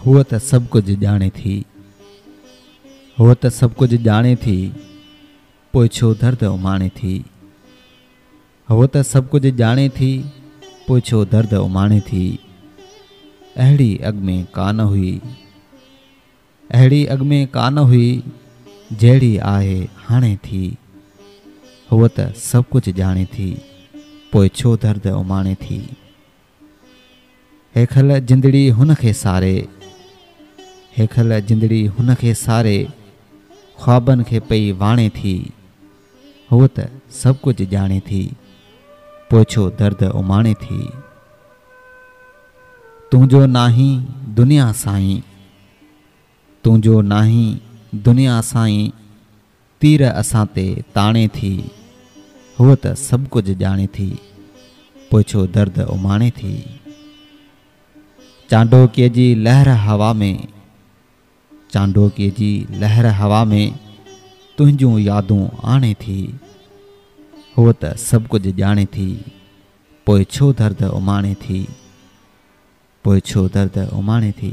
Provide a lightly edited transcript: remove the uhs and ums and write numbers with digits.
हूअ त सभु कुझु ॼाणे थी, हूअ त सभु कुझु ॼाणे थी, पोइ छो दर्द उमाणे थी। हूअ त सभु कुझु ॼाणे थी, पोइ छो दर्द उमाणे थी। अहिड़ी अॻ में कान हुई, अहिड़ी अॻ में कान हुई, जहिड़ी आहे हाणे थी। हूअ त सभु कुझु ॼाणे थी, पोइ छो दर्द उमाणे थी। हेखल जिंदड़ी हुन खे सारे, हेखल जिंदड़ी हुन खे सारे, ख्वाबनि खे पई वाणे थी। हूअ त सभु कुझु ॼाणे थी, पोइ छो दर्द उमाणे थी। तुंहिंजो नाहीं दुनिया साईं, तुंहिंजो नाहीं दुनिया साईं, तीर असां ते ताणे थी। हूअ त सभु कुझु ॼाणे थी, पोइ छो दर्द उमाणे थी। चांडोकीअ जी लहर हवा में, चांडोकीअ जी लहर हवा में, तुंहिंजूं यादूं आणे थी। हूअ त सभु कुझु ॼाणे थी, पोइ छो दर्द उमाणे थी, पोइ छो दर्द उमाणे थी।